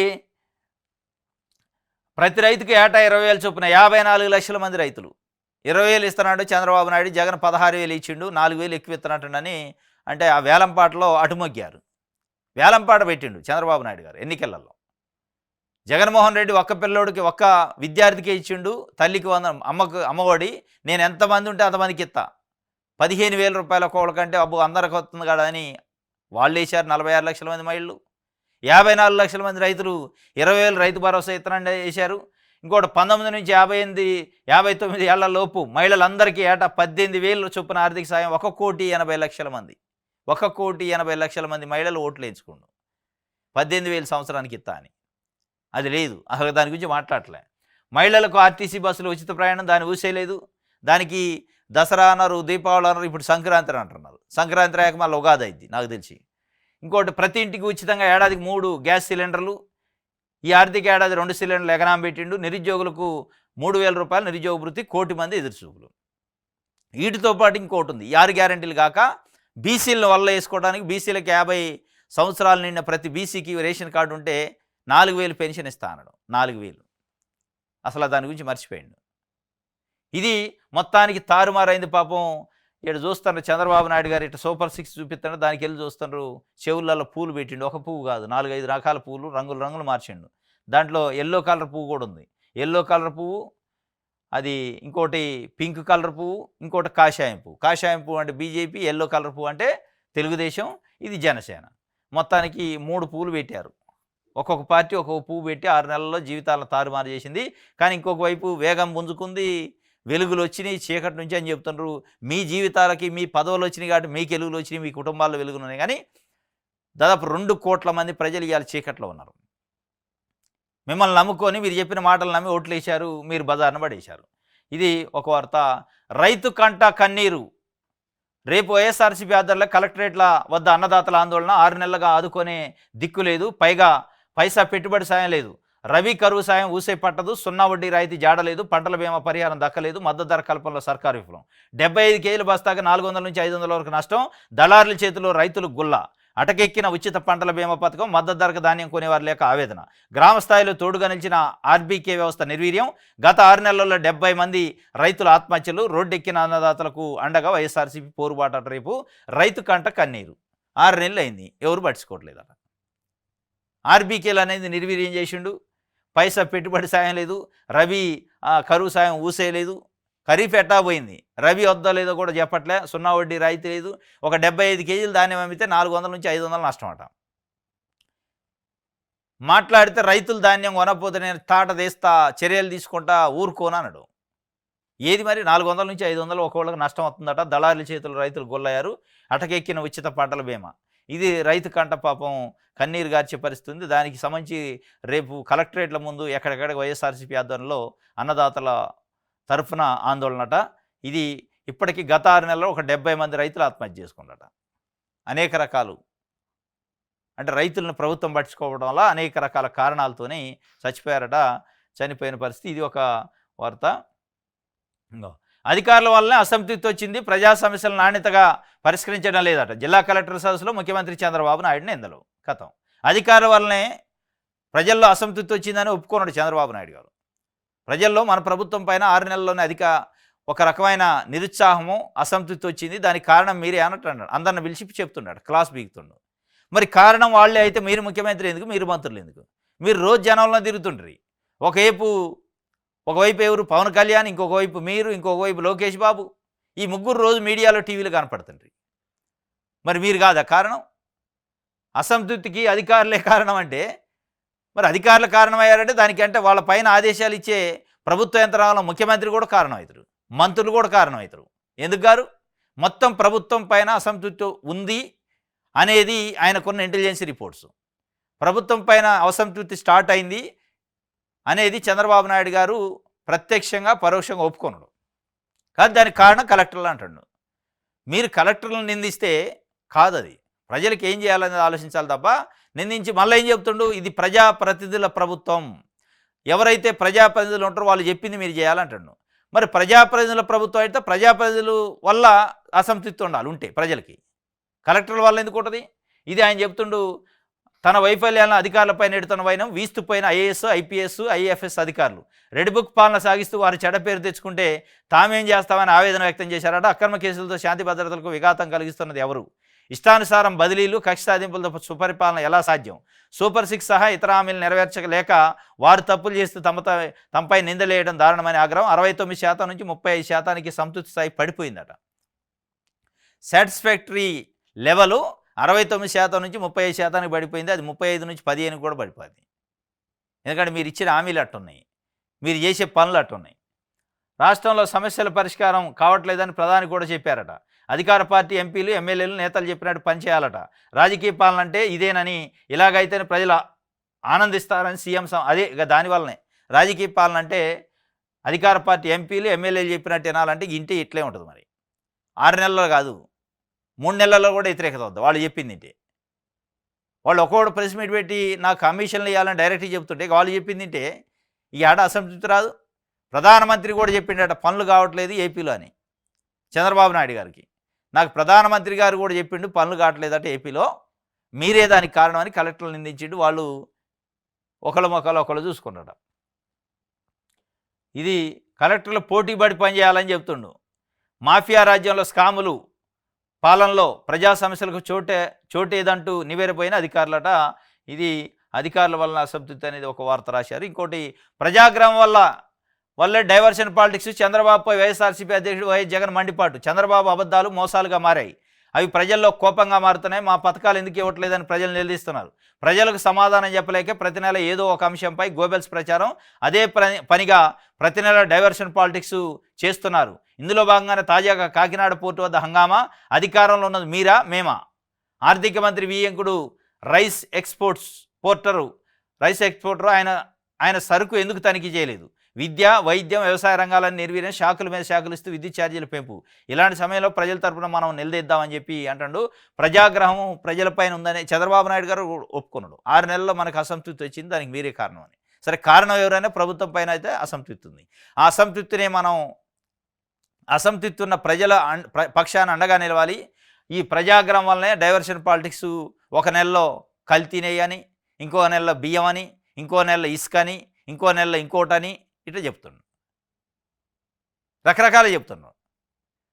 ప్రతి రైతుకి ఏటా 20,000 చొప్పున 54 లక్షల మంది రైతులు 20,000 ఇస్తున్నాడు చంద్రబాబు నాయుడు. జగన్ 16,000 ఇచ్చిండు, 4,000 ఎక్కువ ఇస్తున్నట్టునని అంటే ఆ వేలంపాటలో అటుమొగ్గారు. వేలంపాట పెట్టిండు చంద్రబాబు నాయుడు గారు ఎన్నికలలో. జగన్మోహన్ రెడ్డి ఒక్క పిల్లోడికి ఒక్క విద్యార్థికి ఇచ్చిండు తల్లికి వందనం అమ్మఒడి. నేను ఎంతమంది ఉంటే అంతమందికి ఇస్తా. 15,000 రూపాయల ఒక్కొక్కరికంటే అబ్బో అందరికి వస్తుంది కదా అని వాళ్ళు వేశారు. 46 లక్షల మంది మహిళలు. 54 లక్షల మంది రైతులు 20,000 రైతు భరోసా ఇత్తనాన్ని వేశారు. ఇంకోటి 19 నుంచి 59 ఏళ్ల లోపు మహిళలందరికీ ఏటా 18,000 చొప్పున ఆర్థిక సాయం. 1,80,00,000 మంది 1,80,00,000 మంది మహిళలు ఓట్లు వేయించుకోండు. 18,000 సంవత్సరానికి ఇస్తా అని. అది లేదు. అసలు దాని గురించి మాట్లాడలే. మహిళలకు ఆర్టీసీ బస్సులు ఉచిత ప్రయాణం దాన్ని ఊసేయలేదు. దానికి దసరా అన్నారు, దీపావళి అన్నారు, ఇప్పుడు సంక్రాంతి అంటున్నారు. సంక్రాంతి రాక మళ్ళీ ఉగాది అయింది నాకు తెలిసి. ఇంకోటి, ప్రతి ఇంటికి ఉచితంగా ఏడాదికి 3 గ్యాస్ సిలిండర్లు. ఈ ఆర్థిక ఏడాది 2 సిలిండర్లు ఎగనాం పెట్టిండు. నిరుద్యోగులకు 3,000 రూపాయలు నిరుద్యోగ వృత్తి. 1 కోటి మంది ఎదురుచూపులు. వీటితో పాటు ఇంకోటి ఉంది. 6 గ్యారెంటీలు కాక బీసీలను వల్ల వేసుకోవడానికి బీసీలకు 50 సంవత్సరాలు నిండిన ప్రతి బీసీకి రేషన్ కార్డు ఉంటే 4,000 పెన్షన్ ఇస్తా అన్నాడు. 4,000 అసలు దాని గురించి మర్చిపోయిండు. ఇది మొత్తానికి తారుమారైంది పాపం. ఇక్కడ చూస్తున్నారు చంద్రబాబు నాయుడు గారు ఇట్లా సూపర్ 6 చూపిస్తున్నారు. దానికి వెళ్ళి చూస్తున్నారు చెవులలో పూలు పెట్టిండు. ఒక పువ్వు కాదు, 4-5 రకాల పూలు రంగులు మార్చిండు. దాంట్లో ఎల్లో కలర్ పువ్వు కూడా ఉంది. ఎల్లో కలర్ పువ్వు అది, ఇంకోటి పింక్ కలర్ పువ్వు, ఇంకోటి కాషాయం పువ్వు. కాషాయం పువ్వు అంటే బీజేపీ, ఎల్లో కలర్ పువ్వు అంటే తెలుగుదేశం, ఇది జనసేన. మొత్తానికి 3 పువ్వులు పెట్టారు. ఒక్కొక్క పార్టీ ఒక్కొక్క పువ్వు పెట్టి 6 నెలల్లో జీవితాలను తారుమారు చేసింది. కానీ ఇంకొక వైపు వేగం పుంజుకుంది. వెలుగులు వచ్చినాయి చీకటి నుంచి అని చెప్తున్నారు. మీ జీవితాలకి మీ పదవులు వచ్చినాయి కాబట్టి మీకు వెలుగులు వచ్చినాయి, మీ కుటుంబాల్లో వెలుగులు ఉన్నాయి. కానీ దాదాపు 2 కోట్ల మంది ప్రజలు ఇవాళ చీకట్లో ఉన్నారు. మిమ్మల్ని నమ్ముకొని మీరు చెప్పిన మాటలు నమ్మి ఓట్లు వేశారు, మీరు బజార్న పడేశారు. ఇది ఒక వార్త. రైతు కంట కన్నీరు. రేపు వైఎస్ఆర్సీపీ ఆధ్వర్యంలో కలెక్టరేట్ల వద్ద అన్నదాతల ఆందోళన. 6 నెలలుగా ఆదుకునే దిక్కు లేదు, పైగా పైసా పెట్టుబడి సాయం లేదు. రవి కరువు సాయం ఊసే పట్టదు, 0 వడ్డీ రాయితీ జాడలేదు, పంటల బీమా పరిహారం దక్కలేదు, మద్దతు ధర కల్పనలో సర్కారు విఫలం. 75 కేజీల బస్తాగా 400 నుంచి 500 వరకు నష్టం. దళారుల చేతిలో రైతులు గుల్ల. అటకెక్కిన ఉచిత పంటల బీమా పథకం, మద్దతు ధరకు ధాన్యం కొనేవారు లేక ఆవేదన. గ్రామ స్థాయిలో తోడుగా నిలిచిన ఆర్బీకే వ్యవస్థ నిర్వీర్యం. గత 6 నెలల్లో 70 మంది రైతుల ఆత్మహత్యలు. రోడ్డెక్కిన అన్నదాతలకు అండగా వైఎస్ఆర్సీపీ పోరుబాట. రేపు రైతు కంట కన్నీరు. 6 నెలలు అయింది, ఎవరు పట్టించుకోవట్లేదట. ఆర్బీకేలు అనేది నిర్వీర్యం చేసిండు. పైసా పెట్టుబడి సాయం లేదు. రవి కరువు సాయం ఊసేయలేదు. ఖరీఫ్ ఎట్టా పోయింది, రవి వద్దా లేదో కూడా చెప్పట్లే. 0 వడ్డీ రాయితీ లేదు. ఒక 75 కేజీలు ధాన్యం అమ్మితే 400 నుంచి 500 నష్టం అట. మాట్లాడితే రైతులు ధాన్యం కొనకపోతే నేను తాట తీస్తా, చర్యలు తీసుకుంటా, ఊరుకోనన్నాడు. ఏది మరి 400 నుంచి 500 ఒకవేళకు నష్టం అవుతుందట. దళారుల చేతులు రైతులు గొల్లయ్యారు. అటకెక్కిన ఉచిత పంటల బీమా. ఇది రైతు కంట పాపం కన్నీరు గార్చే పరిస్థితి ఉంది. దానికి సంబంధించి రేపు కలెక్టరేట్ల ముందు ఎక్కడెక్కడ వైఎస్ఆర్సీపీ ఆధ్వర్యంలో అన్నదాతల తరఫున ఆందోళనట. ఇది ఇప్పటికీ గత 6 నెలల్లో ఒక 70 మంది రైతులు ఆత్మహత్య చేసుకున్నారట. అనేక రకాలు అంటే రైతులను ప్రభుత్వం పట్టించుకోవడం వల్ల అనేక రకాల కారణాలతోనే చచ్చిపోయారట. చనిపోయిన పరిస్థితి. ఇది ఒక వార్త. అధికారుల వల్లనే అసంతృప్తి వచ్చింది, ప్రజా సమస్యలను నాణ్యతగా పరిష్కరించడం లేదట. జిల్లా కలెక్టర్ సదస్సులో ముఖ్యమంత్రి చంద్రబాబు నాయుడు నిందలు. కథం. అధికారుల వల్లనే ప్రజల్లో అసంతృప్తి వచ్చిందని ఒప్పుకున్నాడు చంద్రబాబు నాయుడు గారు. ప్రజల్లో మన ప్రభుత్వం పైన 6 నెలల్లోనే ఒక రకమైన నిరుత్సాహము, అసంతృప్తి వచ్చింది. దానికి కారణం మీరే అన్నట్టు అన్నాడు. అందరిని పిలిచి చెప్తున్నాడు, క్లాస్ బీగుతుండు. మరి కారణం వాళ్ళే అయితే మీరు ముఖ్యమంత్రి ఎందుకు, మీరు మంత్రులు ఎందుకు? మీరు రోజు జనంలో తిరుగుతుండ్రి. ఒకవైపు ఎవరు పవన్ కళ్యాణ్, ఇంకొక వైపు మీరు, ఇంకొక వైపు లోకేష్ బాబు. ఈ ముగ్గురు రోజు మీడియాలో టీవీలో కనపడుతుండ్రి. మరి మీరు కాదా కారణం? అసంతృప్తికి అధికారులే కారణం అంటే మరి అధికారులు కారణమయ్యారంటే దానికంటే వాళ్ళ పైన ఆదేశాలు ఇచ్చే ప్రభుత్వ యంత్రాంగంలో ముఖ్యమంత్రి కూడా కారణమవుతారు, మంత్రులు కూడా కారణమవుతారు. ఎందుకు గారు? మొత్తం ప్రభుత్వం పైన అసంతృప్తి ఉంది అనేది ఆయనకున్న ఇంటెలిజెన్స్ రిపోర్ట్స్. ప్రభుత్వం పైన అసంతృప్తి స్టార్ట్ అయింది అనేది చంద్రబాబు నాయుడు గారు ప్రత్యక్షంగా పరోక్షంగా ఒప్పుకున్నాడు. కానీ దానికి కారణం కలెక్టర్లు అంటాడు. మీరు కలెక్టర్లను నిందిస్తే కాదు, అది ప్రజలకు ఏం చేయాలనేది ఆలోచించాలి తప్ప నిందించి మళ్ళీ ఏం చెప్తుండు, ఇది ప్రజాప్రతినిధుల ప్రభుత్వం, ఎవరైతే ప్రజాప్రతినిధులు ఉంటారో వాళ్ళు చెప్పింది మీరు చేయాలంటాడు. మరి ప్రజాప్రతినిధుల ప్రభుత్వం అయితే ప్రజాప్రతినిధుల వల్ల అసంతృప్తి ఉండాలి ఉంటే ప్రజలకి, కలెక్టర్ల వల్ల ఎందుకు ఉంటుంది? ఇది ఆయన చెప్తుండు. తన వైఫల్యాలను అధికారులపై నెడుతున్న వైనం వీస్తుపోయిన ఐఏఎస్, ఐపీఎస్, ఐఎఫ్ఎస్ అధికారులు రెడ్ బుక్ పాలన సాగిస్తూ వారి చెడ్డ పేరు తెచ్చుకుంటే తామేం చేస్తామని ఆవేదన వ్యక్తం చేశారట. అక్రమ కేసులతో శాంతి భద్రతలకు విఘాతం కలిగిస్తున్నది ఎవరు? ఇష్టానుసారం బదిలీలు, కక్ష సాధింపులతో సుపరిపాలన ఎలా సాధ్యం? సూపర్ 6 సహా ఇతర హామీలు నెరవేర్చలేక వారు తప్పులు చేస్తూ తమపై నిందలేయడం దారుణమైన ఆగ్రహం. 69% నుంచి 35%కి సంతృప్తి స్థాయి పడిపోయిందట. సాటిస్ఫాక్టరీ లెవెల్ 69% నుంచి 35%కి పడిపోయింది. అది 35 నుంచి 15 కూడా పడిపోయింది. ఎందుకంటే మీరు ఇచ్చిన హామీలు అట్టున్నాయి, మీరు చేసే పనులు అట్టున్నాయి. రాష్ట్రంలో సమస్యల పరిష్కారం కావట్లేదని ప్రధాని కూడా చెప్పారట. అధికార పార్టీ ఎంపీలు, ఎమ్మెల్యేలు, నేతలు చెప్పినట్టు పనిచేయాలట. రాజకీయ పాలన అంటే ఇదేనని, ఇలాగైతేనే ప్రజలు ఆనందిస్తారని సీఎం అదే దానివల్లనే రాజకీయ పాలన అంటే అధికార పార్టీ ఎంపీలు, ఎమ్మెల్యేలు చెప్పినట్టు వినాలంటే ఇంటే ఇట్లే ఉంటుంది. మరి 6 నెలల్లో కాదు, 3 నెలల్లో కూడా వ్యతిరేకత వద్దు వాళ్ళు చెప్పింది ఇంటే. వాళ్ళు ఒక్కొక్కడు ప్రెస్ మీట్ పెట్టి నాకు కమిషన్లు ఇవ్వాలని డైరెక్ట్గా చెప్తుంటే వాళ్ళు చెప్పింది ఇంటే ఈ ఆడ అసంతృప్తి రాదు. ప్రధానమంత్రి కూడా చెప్పిండట పనులు కావట్లేదు ఏపీలో అని చంద్రబాబు నాయుడు గారికి. నాకు ప్రధానమంత్రి గారు కూడా చెప్పిండు పనులు కావట్లేదట ఏపీలో, మీరే దానికి కారణం అని కలెక్టర్లు నిందించిండు. వాళ్ళు ఒకళ్ళ మొక్కలు ఒకళ్ళు చూసుకున్నాడు. ఇది కలెక్టర్లు పోటీ పడి పనిచేయాలని చెప్తుండు. మాఫియా రాజ్యంలో స్కాములు పాలనలో ప్రజా సమస్యలకు చోటేదంటూ నివేరిపోయిన అధికారులట. ఇది అధికారుల వలన అసంతృప్తి అనేది ఒక వార్త రాశారు. ఇంకోటి ప్రజాగ్రహం వల్లే డైవర్షన్ పాలిటిక్స్. చంద్రబాబుపై వైఎస్ఆర్సీపీ అధ్యక్షుడు వైఎస్ జగన్ మండిపాటు. చంద్రబాబు అబద్ధాలు మోసాలుగా మారాయి, అవి ప్రజల్లో కోపంగా మారుతున్నాయి. మా పథకాలు ఎందుకు ఇవ్వట్లేదని ప్రజలు నిలదీస్తున్నారు. ప్రజలకు సమాధానం చెప్పలేక ప్రతి నెల ఏదో ఒక అంశంపై గోబెల్స్ ప్రచారం, అదే పనిగా ప్రతి నెల డైవర్షన్ పాలిటిక్స్ చేస్తున్నారు. ఇందులో భాగంగానే తాజాగా కాకినాడ పోర్టు వద్ద హంగామా. అధికారంలో ఉన్నది మీరా మేమా? ఆర్థిక మంత్రి వియ్యంకుడు రైస్ ఎక్స్పోర్టర్ ఆయన సరుకు ఎందుకు తనిఖీ చేయలేదు? విద్య, వైద్యం, వ్యవసాయ రంగాలను నిర్వీర్యం, శాఖల మీద శాఖలు ఇస్తూ విద్యుత్ ఛార్జీల పెంపు. ఇలాంటి సమయంలో ప్రజల తరపున మనం నిలదీద్దామని చెప్పి అంటాడు. ప్రజాగ్రహం ప్రజలపైన ఉందని చంద్రబాబు నాయుడు గారు ఒప్పుకున్నాడు. 6 నెలల్లో మనకు అసంతృప్తి వచ్చింది, దానికి మీరే కారణం అని. సరే, కారణం ఎవరైనా ప్రభుత్వం పైన అయితే అసంతృప్తి ఉంది. ఆ అసంతృప్తిని మనం అసంతృప్తి ఉన్న ప్రజల పక్షాన అండగా నిలవాలి. ఈ ప్రజాగ్రహం వల్లనే డైవర్షన్ పాలిటిక్స్ ఒక నెలలో కల్తీనేయని, ఇంకో నెలలో బియ్యం అని, ఇంకో నెలలో ఇసుక అని, ఇంకో నెలలో ఇంకోటని ఇట్లా చెప్తున్నాడు. రకరకాలు చెప్తున్నాడు.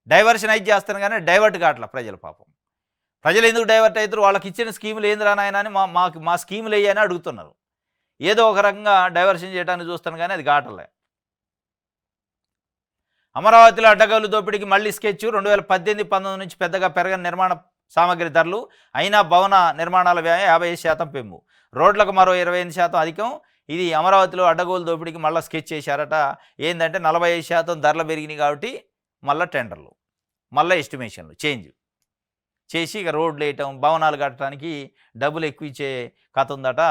డైవర్షన్ అయితే చేస్తాను కానీ డైవర్ట్ కావట్లా ప్రజలు. పాపం ప్రజలు ఎందుకు డైవర్ట్ అవుతారు? వాళ్ళకి ఇచ్చిన స్కీములు ఏందిరా నాయన అని మా స్కీములు వేయని అడుగుతున్నారు. ఏదో ఒక రకంగా డైవర్షన్ చేయడానికి చూస్తాను కానీ అది కావట్లే. అమరావతిలో అడ్డగోలు దోపిడీకి మళ్ళీ స్కెచ్. 2018-19 నుంచి పెద్దగా పెరగని నిర్మాణ సామగ్రి ధరలు, అయినా భవన నిర్మాణాల వ్యయం 55% పెంపు, రోడ్లకు మరో 25% అధికం. ఇది అమరావతిలో అడ్డగోలు దోపిడీకి మళ్ళీ స్కెచ్ చేశారట. ఏంటంటే 45% ధరలు పెరిగినాయి కాబట్టి మళ్ళీ టెండర్లు, మళ్ళీ ఎస్టిమేషన్లు చేంజ్ చేసి ఇక రోడ్లు వేయటం, భవనాలు కట్టడానికి డబ్బులు ఎక్కువ ఇచ్చే కథ ఉందట.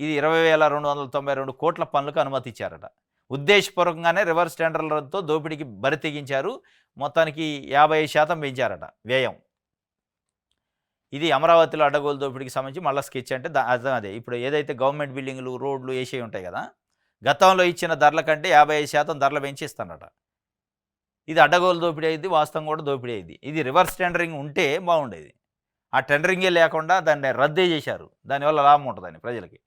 ఇది 20,292 కోట్ల పనులకు అనుమతి ఇచ్చారట. ఉద్దేశపూర్వకంగానే రివర్స్ టెండర్లతో దోపిడీకి బరి తెగించారు. మొత్తానికి 50% పెంచారట వ్యయం. ఇది అమరావతిలో అడ్డగోలు దోపిడీకి సంబంధించి మళ్ళీ స్కెచ్ అంటే అర్థం అదే. ఇప్పుడు ఏదైతే గవర్నమెంట్ బిల్డింగ్లు, రోడ్లు వేసే ఉంటాయి కదా, గతంలో ఇచ్చిన ధరల కంటే 55% ధరలు పెంచి ఇస్తానట. ఇది అడ్డగోలు దోపిడీ అయింది, వాస్తవం కూడా దోపిడీ అయింది. ఇది రివర్స్ టెండరింగ్ ఉంటే బాగుండేది. ఆ టెండరింగే లేకుండా దాన్ని రద్దే చేశారు. దానివల్ల లాభం ఉంటుందని ప్రజలకి.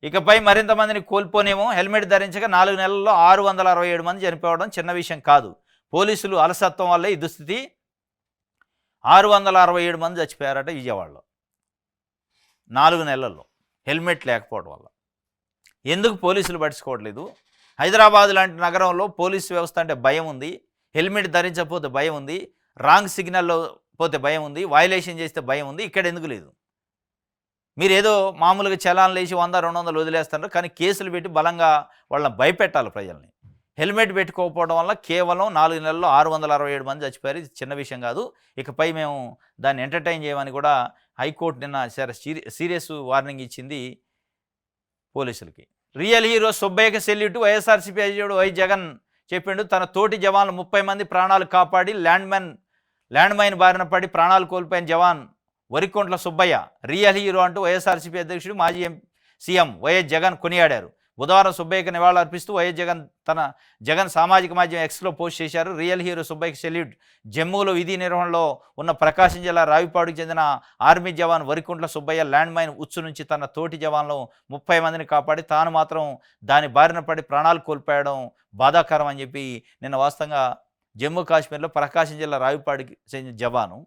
ఇకపై మరింత మందిని కోల్పోనేమో. హెల్మెట్ ధరించక 4 నెలల్లో 667 మంది చనిపోవడం చిన్న విషయం కాదు. పోలీసులు అలసత్వం వల్లే ఈ దుస్థితి. 667 మంది చచ్చిపోయారట విజయవాడలో 4 నెలల్లో హెల్మెట్ లేకపోవడం వల్ల. ఎందుకు పోలీసులు పట్టించుకోవట్లేదు? హైదరాబాద్ లాంటి నగరంలో పోలీసు వ్యవస్థ అంటే భయం ఉంది. హెల్మెట్ ధరించకపోతే భయం ఉంది. రాంగ్ సిగ్నల్లో పోతే భయం ఉంది. వయలేషన్ చేస్తే భయం ఉంది. ఇక్కడ ఎందుకు లేదు? మీరు ఏదో మామూలుగా చలాన్లు వేసి 100, 200 వదిలేస్తున్నారు. కానీ కేసులు పెట్టి బలంగా వాళ్ళని భయపెట్టాలి ప్రజల్ని. హెల్మెట్ పెట్టుకోకపోవడం వల్ల కేవలం 4 నెలల్లో 667 మంది చచ్చిపోయారు. ఇది చిన్న విషయం కాదు. ఇకపై మేము దాన్ని ఎంటర్టైన్ చేయమని కూడా హైకోర్టు నిన్న సీరియస్ వార్నింగ్ ఇచ్చింది పోలీసులకి. రియల్ హీరో సుబ్బయ్యకి సెల్యూట్. వైఎస్ఆర్సీపీ అధ్యక్షుడు వై జగన్ చెప్పిండు. తన తోటి జవాన్లు 30 మంది ప్రాణాలు కాపాడి ల్యాండ్ మైన్ బారిన పడి ప్రాణాలు కోల్పోయిన జవాన్ వరికొంట్ల సుబ్బయ్య రియల్ హీరో అంటూ వైఎస్ఆర్సీపీ అధ్యక్షుడు మాజీ సీఎం వైఎస్ జగన్ కొనియాడారు. బుధవారం సుబ్బయ్యకి నివాళులర్పిస్తూ వైఎస్ జగన్ సామాజిక మాధ్యమం ఎక్స్లో పోస్ట్ చేశారు. రియల్ హీరో సుబ్బయ్యకి సెల్యూట్. జమ్మూలో విధి నిర్వహణలో ఉన్న ప్రకాశం జిల్లా రావిపాడుకు చెందిన army jawan Varikuntla Subbaiah land mine ఉచ్చు నుంచి తన తోటి జవాన్లు 30 మందిని కాపాడి తాను మాత్రం దాని బారిన పడి ప్రాణాలు కోల్పోయడం బాధాకరం అని చెప్పి నిన్న వాస్తవంగా జమ్మూ కాశ్మీర్లో ప్రకాశం జిల్లా రావిపాడుకి చెందిన జవాను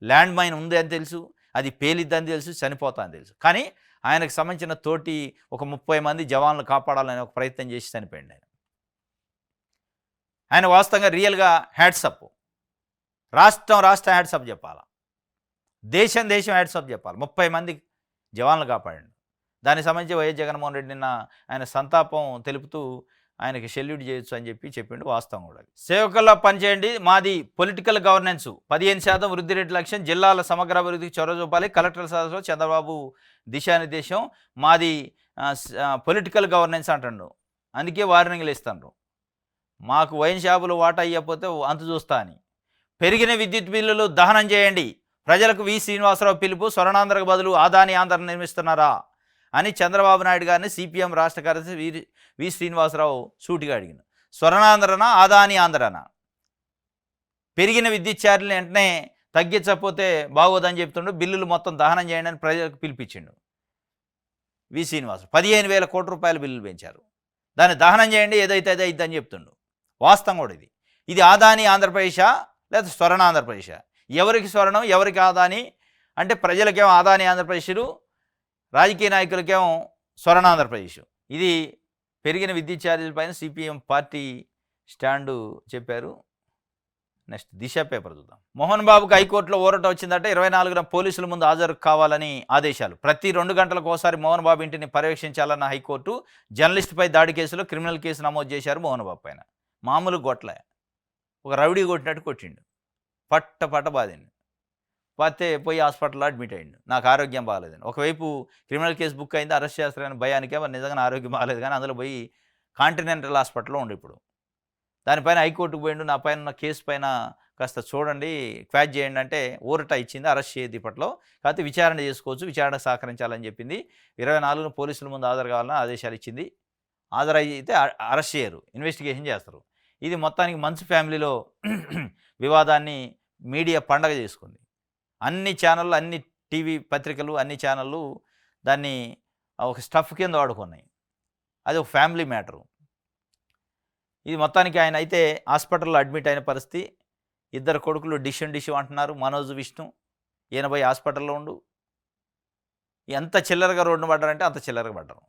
ల్యాండ్ మైన్ ఉంది అని తెలుసు, అది పేలిద్దని తెలుసు, చనిపోతా అని తెలుసు. కానీ ఆయనకు సంబంధించిన తోటి ఒక 30 మంది జవాన్లు కాపాడాలని ఒక ప్రయత్నం చేసి చనిపోయింది ఆయన వాస్తవంగా రియల్గా హ్యాట్సప్. రాష్ట్రం హ్యాట్సప్ చెప్పాలి. దేశం హ్యాట్సప్ చెప్పాలి. 30 మంది జవాన్లు కాపాడండి. దానికి సంబంధించి వైఎస్ జగన్మోహన్ రెడ్డి నిన్న ఆయన సంతాపం తెలుపుతూ ఆయనకి సెల్యూట్ చేయొచ్చు అని చెప్పిండు. వాస్తవం కూడా. సేవకుల్లో పనిచేయండి, మాది పొలిటికల్ గవర్నెన్స్, 15% వృద్ధి రేటు లక్ష్యం, జిల్లాల సమగ్ర అభివృద్ధికి చొరవ చూపాలి. కలెక్టర్ సదస్సులో చంద్రబాబు దిశానిర్దేశం. మాది పొలిటికల్ గవర్నెన్స్ అంటుండు. అందుకే వార్నింగ్లు ఇస్తాను. మాకు వైన్ షాపులు వాటా అయ్యకపోతే అంతు చూస్తా అని. పెరిగిన విద్యుత్ బిల్లులు దహనం చేయండి. ప్రజలకు వి శ్రీనివాసరావు పిలుపు. స్వర్ణాంధ్రకు బదులు ఆదాని ఆంధ్ర నిర్మిస్తున్నారా అని చంద్రబాబు నాయుడు గారిని సిపిఎం రాష్ట్ర కార్యదర్శి వి శ్రీనివాసరావు సూటిగా అడిగిన. స్వర్ణాంధ్రనా ఆదాని ఆంధ్రనా? పెరిగిన విద్యుత్ ఛార్జీలు వెంటనే తగ్గించకపోతే బాగోదని చెప్తుండు. బిల్లులు మొత్తం దహనం చేయండి అని ప్రజలకు పిలిపించిండు వి శ్రీనివాసరావు. 15,000 కోట్ల రూపాయల బిల్లులు పెంచారు. దాన్ని దహనం చేయండి, ఏదైతే అదే అయిద్దని చెప్తుండు. వాస్తవం కూడా ఇది ఆదాని ఆంధ్రప్రదేశా లేదా స్వర్ణ ఆంధ్రప్రదేశా? ఎవరికి స్వర్ణం ఎవరికి ఆదాని అంటే ప్రజలకేమో ఆదాని ఆంధ్రప్రదేశ్, రాజకీయ నాయకులకేమో స్వర్ణ ఆంధ్రప్రదేశ్. ఇది పెరిగిన విద్యుత్ ఛార్జీల పైన సిపిఎం పార్టీ స్టాండు చెప్పారు. నెక్స్ట్ దిశ పేపర్ చూద్దాం. మోహన్ బాబుకు హైకోర్టులో ఊరట వచ్చిందట. 24న పోలీసుల ముందు హాజరు కావాలని ఆదేశాలు. ప్రతి 2 గంటలకు ఒకసారి మోహన్ బాబు ఇంటిని పర్యవేక్షించాలన్న హైకోర్టు. జర్నలిస్టుపై దాడి కేసులో క్రిమినల్ కేసు నమోదు చేశారు మోహన్ బాబు పైన. మామూలు కొట్లే, ఒక రౌడీ కొట్టినట్టు కొట్టిండు. పట్ట బాధిండు. పోతే పోయి హాస్పిటల్లో అడ్మిట్ అయ్యిండు. నాకు ఆరోగ్యం బాగాలేదని. ఒకవైపు క్రిమినల్ కేసు బుక్ అయింది, అరెస్ట్ చేస్తారని భయానికే నిజంగా ఆరోగ్యం బాగాలేదు. కానీ అందులో పోయి కాంటినెంటల్ హాస్పిటల్లో ఉండి ఇప్పుడు దానిపైన హైకోర్టుకు పోయిండు. నా పైన ఉన్న కేసు పైన కాస్త చూడండి, క్వాచ్ చేయండి అంటే ఊరట ఇచ్చింది. అరెస్ట్ చేయదు ఇప్పట్లో, కాకపోతే విచారణ చేసుకోవచ్చు, విచారణ సహకరించాలని చెప్పింది. 24న పోలీసుల ముందు హాజరు కావాలని ఆదేశాలు ఇచ్చింది. హాజరైతే అరెస్ట్ చేయరు, ఇన్వెస్టిగేషన్ చేస్తారు. ఇది మొత్తానికి మంచు ఫ్యామిలీలో వివాదాన్ని మీడియా పండగ చేసుకుంది. అన్ని ఛానళ్ళు, అన్ని టీవీ పత్రికలు, అన్ని ఛానళ్ళు దాన్ని ఒక స్టఫ్ కింద వాడుకున్నాయి. అది ఒక ఫ్యామిలీ మ్యాటరు. ఇది మొత్తానికి ఆయన అయితే హాస్పిటల్లో అడ్మిట్ అయిన పరిస్థితి. 2 కొడుకులు డిష్ అంటున్నారు. మనోజ్, విష్ణు. ఈయన పోయి హాస్పిటల్లో ఉండు. ఎంత చిల్లరగా రోడ్డున పడ్డారంటే అంత చిల్లరగా పడ్డారు.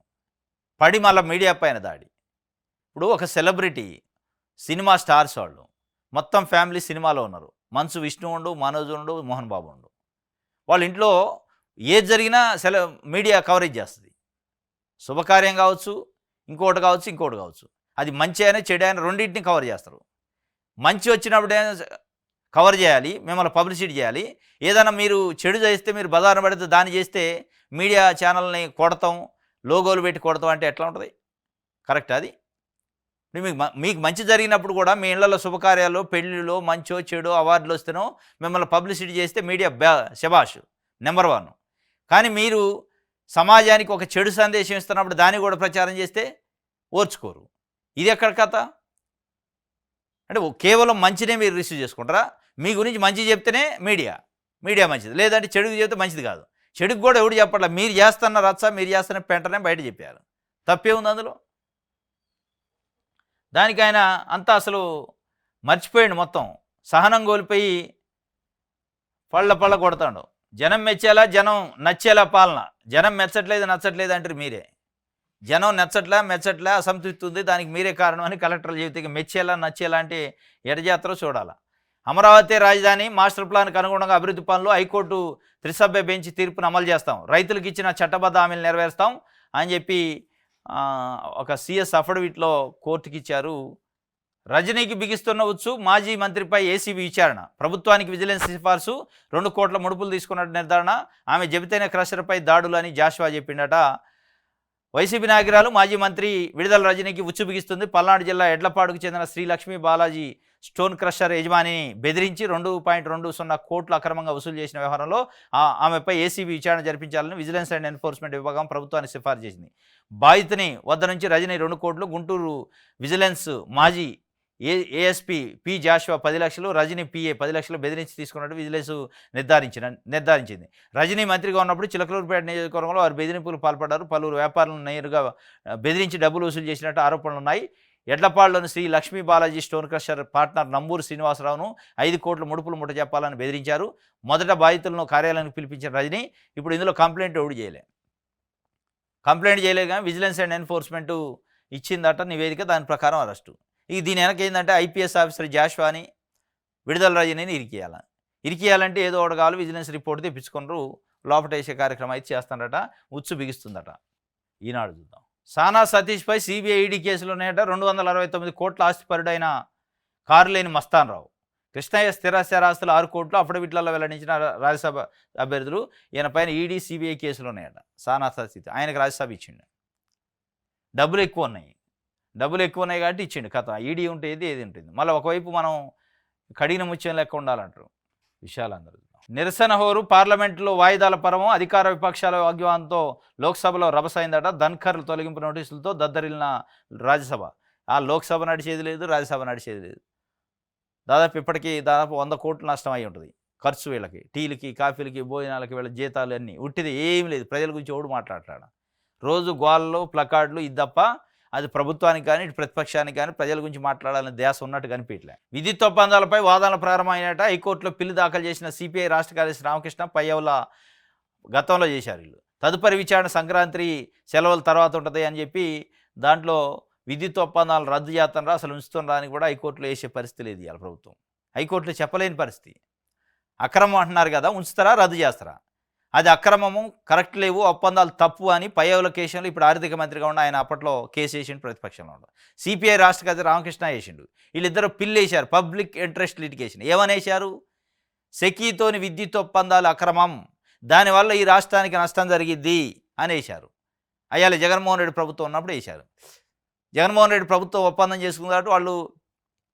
పడి మళ్ళీ మీడియా పైన దాడి. ఇప్పుడు ఒక సెలబ్రిటీ, సినిమా స్టార్స్ వాళ్ళు మొత్తం ఫ్యామిలీ సినిమాలో ఉన్నారు. మంచు విష్ణు ఉండు, మనోజ్ ఉండు, మోహన్ బాబు ఉండు. వాళ్ళ ఇంట్లో ఏది జరిగినా మీడియా కవరేజ్ చేస్తుంది. శుభకార్యం కావచ్చు, ఇంకోటి కావచ్చు. అది మంచి అయినా చెడు అయినా రెండింటిని కవర్ చేస్తారు. మంచి వచ్చినప్పుడు కవర్ చేయాలి, మిమ్మల్ని పబ్లిసిటీ చేయాలి. ఏదైనా మీరు చెడు చేస్తే, మీరు బజారున పడితే దాన్ని చేస్తే మీడియా ఛానల్ని కొడతాం, లోగోలు పెట్టి కొడతాం అంటే ఎట్లా ఉంటుంది? కరెక్ట్? అది మీకు మంచి జరిగినప్పుడు కూడా మీ ఇళ్లలో శుభకార్యాలు, పెళ్ళిళ్ళు, మంచో చెడు అవార్డులు వస్తేనో మిమ్మల్ని పబ్లిసిటీ చేస్తే మీడియా శబాష్, నెంబర్ 1. కానీ మీరు సమాజానికి ఒక చెడు సందేశం ఇస్తున్నప్పుడు దాన్ని కూడా ప్రచారం చేస్తే ఓర్చుకోరు. ఇది ఎక్కడ కథ? అంటే కేవలం మంచినే మీరు రిసీవ్ చేసుకుంటారా? మీ గురించి మంచి చెప్తేనే మీడియా, మీడియా మంచిది, లేదంటే చెడుకు చెబితే మంచిది కాదు. చెడుకు కూడా ఎవడు చెప్పట్లా, మీరు చేస్తున్న రచ్చ, మీరు చేస్తున్న పెంటనే బయట చెప్పారు. తప్పే ఉంది అందులో? దానికి ఆయన అంతా అసలు మర్చిపోయాడు, మొత్తం సహనం కోల్పోయి పళ్ళ కొడతాడు. జనం మెచ్చేలా, జనం నచ్చేలా పాలన. జనం నచ్చట్లేదు అంటారు మీరే. జనం మెచ్చట్లే అసంతృప్తి ఉంది, దానికి మీరే కారణం అని కలెక్టర్లు చెబితే మెచ్చేలా నచ్చేలా అంటే ఎడజాత్రో చూడాలా. అమరావతి రాజధాని మాస్టర్ ప్లాన్కి అనుగుణంగా అభివృద్ధి పనులు, హైకోర్టు త్రిసభ్య బెంచ్ తీర్పును అమలు చేస్తాం, రైతులకు ఇచ్చిన చట్టబద్ధ హామీలు నెరవేరుస్తాం అని చెప్పి ఒక సిఎస్ అఫిడవిట్లో కోర్టుకి ఇచ్చారు. రజనీకి బిగిస్తున్న ఉచ్చు, మాజీ మంత్రిపై ఏసీబీ విచారణ, ప్రభుత్వానికి విజిలెన్స్ సిఫార్సు, 2 కోట్ల ముడుపులు తీసుకున్నట్టు నిర్ధారణ, ఆమె చెబితేనే క్రషర్పై దాడులు అని జాషువా చెప్పిండట. వైసీపీ నాయకురాలు మాజీ మంత్రి విడుదల రజనీకి ఉచ్చు బిగిస్తుంది. పల్నాడు జిల్లా ఎడ్లపాడుకు చెందిన శ్రీ లక్ష్మీ బాలాజీ స్టోన్ క్రషర్ యజమానిని బెదిరించి 2.20 కోట్లు అక్రమంగా వసూలు చేసిన వ్యవహారంలో ఆమెపై ఏసీబీ విచారణ జరిపించాలని విజిలెన్స్ అండ్ ఎన్ఫోర్స్మెంట్ విభాగం ప్రభుత్వానికి సిఫార్సు చేసింది. బాధితుని వద్ద నుంచి రజనీ 2 కోట్లు, గుంటూరు విజిలెన్స్ మాజీ ఏఎస్పీ పి జాషువా 10 లక్షలు, రజనీ పిఏ 10 లక్షలు బెదిరించి తీసుకున్నట్టు విజిలెన్స్ నిర్ధారించింది. రజనీ మంత్రిగా ఉన్నప్పుడు చిలకలూరుపేట నియోజకవర్గంలో వారు బెదిరింపులకు పాల్పడ్డారు. పలువురు వ్యాపారులను నేరుగా బెదిరించి డబ్బులు వసూలు చేసినట్టు ఆరోపణలు ఉన్నాయి. ఎడ్లపాడులోని Sri Lakshmi Balaji stone crusher partner Namburu శ్రీనివాసరావును 5 కోట్ల ముడుపులు ముట్ట చెప్పాలని బెదిరించారు. మొదట బాధితులను కార్యాలయానికి పిలిపించిన రజనీ ఇప్పుడు ఇందులో కంప్లైంట్ చేయలేదు కానీ విజిలెన్స్ అండ్ ఎన్ఫోర్స్మెంట్ ఇచ్చిందట నివేదిక, దాని ప్రకారం అరెస్టు. దీని వెనక ఏంటంటే ఐపీఎస్ ఆఫీసర్ జాషువాని విడుదల రజనీని ఇరికియాలంటే ఏదో ఒకటి కావాలి, విజిలెన్స్ రిపోర్ట్ తెప్పించుకున్నారు, లోపటేసే కార్యక్రమం అయితే చేస్తాడట, ఉచ్చు బిగిస్తుందట. ఈనాడు చూద్దాం. సానా సతీష్పై సిబిఐ ఈడీ కేసులు ఉన్నాయట. 269 కోట్ల ఆస్తిపరుడైన కారు లేని మస్తాన్ రావు, కృష్ణయ్య స్థిరాస్తులు 6 కోట్లు అఫిడవిట్లలో వెల్లడించిన రాజ్యసభ అభ్యర్థులు. ఈయన పైన ఈడీ సిబిఐ కేసులు ఉన్నాయట. సానా సతీష్ ఆయనకు రాజ్యసభ ఇచ్చిండు, డబ్బులు ఎక్కువ ఉన్నాయి కాబట్టి ఇచ్చిండు. కథ ఈడీ ఉంటే ఏది ఉంటుంది. మళ్ళీ ఒకవైపు మనం కడిగిన ముత్యం లెక్క ఉండాలంటారు. విషయాలందరూ నిరసన హోరు పార్లమెంటులో వాయిదాల పర్వం, అధికార విపక్షాల వాగ్వాదంతో లోక్సభలో రభసైందట. ధన్ఖర్ తొలగింపు నోటీసులతో దద్దరిల్లిన రాజ్యసభ. ఆ లోక్సభ నడిచేది లేదు, రాజ్యసభ నడిచేది లేదు. ఇప్పటికీ 100 కోట్లు నష్టం అయి ఉంటుంది ఖర్చు, వీళ్ళకి టీలకి, కాఫీలకి, భోజనాలకి, వీళ్ళ జీతాలు అన్నీ ఉట్టిది, ఏం లేదు. ప్రజల గురించి ఎవడు మాట్లాడతాడు? రోజు గోళ్ళు, ప్లకార్డులు, ఇది తప్ప అది ప్రభుత్వానికి కానీ ఇటు ప్రతిపక్షానికి కానీ ప్రజల గురించి మాట్లాడాలని ధ్యాస ఉన్నట్టు కనిపించలే. విద్యుత్ ఒప్పందాలపై వాదనలు ప్రారంభమైనట. హైకోర్టులో పిల్లి దాఖలు చేసిన సిపిఐ రాష్ట్ర కార్యదర్శి రామకృష్ణ పయ్యవుల గతంలో చేశారు. వీళ్ళు తదుపరి విచారణ సంక్రాంతి సెలవుల తర్వాత ఉంటుంది అని చెప్పి దాంట్లో విద్యుత్ ఒప్పందాలు రద్దు చేస్తారా, అసలు ఉంచుతున్నా అని కూడా హైకోర్టులో వేసే పరిస్థితి లేదు ఇవాళ ప్రభుత్వం. హైకోర్టులో చెప్పలేని పరిస్థితి. అక్రమం అంటున్నారు కదా, ఉంచుతారా రద్దు చేస్తారా? అది అక్రమము, కరెక్ట్ లేవు, ఒప్పందాలు తప్పు అని పయ్యవుల కేసులో ఇప్పుడు ఆర్థిక మంత్రిగా ఉన్న ఆయన అప్పట్లో కేసు వేసిండు, ప్రతిపక్షంలో ఉండు. సిపిఐ రాష్ట్ర కార్యదర్శి రామకృష్ణ వేసిండు. వీళ్ళిద్దరూ పిల్లు వేశారు, పబ్లిక్ ఇంట్రెస్ట్ లిటిగేషన్. ఏమనేశారు? సెకీతోని విద్యుత్ ఒప్పందాలు అక్రమం, దానివల్ల ఈ రాష్ట్రానికి నష్టం జరిగిద్ది అని వేశారు. అయ్యాలి జగన్మోహన్ రెడ్డి ప్రభుత్వం ఉన్నప్పుడు వేశారు. జగన్మోహన్ రెడ్డి ప్రభుత్వం ఒప్పందం చేసుకున్న కాబట్టి వాళ్ళు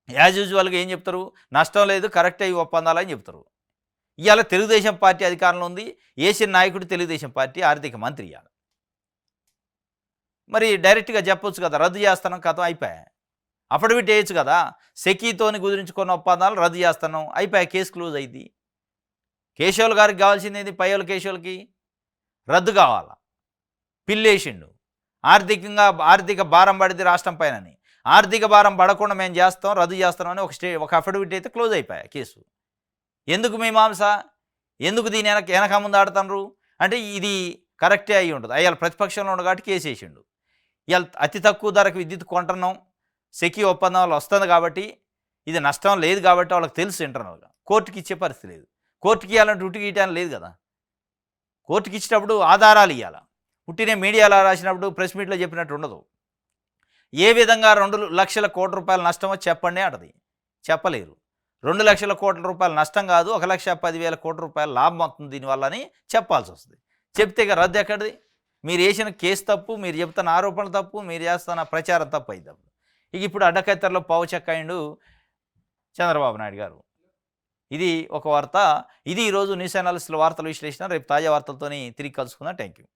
యాజ్ యూజువల్గా ఏం చెప్తారు? నష్టం లేదు, కరెక్ట్ అయ్యి ఒప్పందాలు అని చెప్తారు. ఇవాళ తెలుగుదేశం పార్టీ అధికారంలో ఉంది, ఏషియన్ నాయకుడు తెలుగుదేశం పార్టీ ఆర్థిక మంత్రి. ఇవాళ మరి డైరెక్ట్గా చెప్పొచ్చు కదా, రద్దు చేస్తాను, కథం అయిపోయా. అఫిడవిట్ వేయచ్చు కదా, సెకీతోని కుదిరించుకున్న ఒప్పందాలు రద్దు చేస్తాను, అయిపోయా, కేసు క్లోజ్ అయింది. కేశవులు గారికి కావాల్సింది పయ్యోలు కేశవులకి రద్దు కావాలా, పిల్లేసిండు. ఆర్థిక భారం పడింది రాష్ట్రం పైనని. ఆర్థిక భారం పడకుండా మేము చేస్తాం, రద్దు చేస్తామని ఒక అఫిడవిట్ అయితే క్లోజ్ అయిపోయా కేసు. ఎందుకు మీమాంస? ఎందుకు దీని వెనక ముందు ఆడుతున్నారు అంటే ఇది కరెక్టే అయ్యి ఉంటుంది. అయ్యాల ప్రతిపక్షంలో ఉన్న కాబట్టి కేసు వేసిండు. ఇవాళ అతి తక్కువ ధరకు విద్యుత్ కొంటున్నాం, సెకీ ఒప్పందం వల్ల వస్తుంది కాబట్టి, ఇది నష్టం లేదు కాబట్టి వాళ్ళకి తెలుసు ఇంటర్నల్గా. కోర్టుకి ఇచ్చే పరిస్థితి లేదు. కోర్టుకి ఇవ్వాలంటే డ్యూటీకి ఇవ్వడానికి లేదు కదా. కోర్టుకి ఇచ్చేటప్పుడు ఆధారాలు ఇవ్వాలి. పుట్టిన మీడియాలో రాసినప్పుడు ప్రెస్ మీట్లో చెప్పినట్టు ఉండదు. ఏ విధంగా 2 లక్షల కోట్ల రూపాయల నష్టమో చెప్పండి అంటది. చెప్పలేరు. 2 లక్షల కోట్ల రూపాయల నష్టం కాదు, 1,10,000 కోట్ల రూపాయల లాభం అవుతుంది దీనివల్ల అని చెప్పాల్సి వస్తుంది. చెప్తే ఇక రద్దు ఎక్కడిది? మీరు వేసిన కేసు తప్పు, మీరు చెప్తున్న ఆరోపణలు తప్పు, మీరు చేస్తున్న ప్రచారం తప్పు అయితే ఇక ఇప్పుడు అడ్డకత్తెరలో పావు చెక్క అయిండు చంద్రబాబు నాయుడు గారు. ఇది ఒక వార్త. ఇది ఈరోజు న్యూస్ అనాలిసిస్ల వార్తల విశ్లేషణ. రేపు తాజా వార్తలతోని తిరిగి కలుసుకుందాం. Thank you.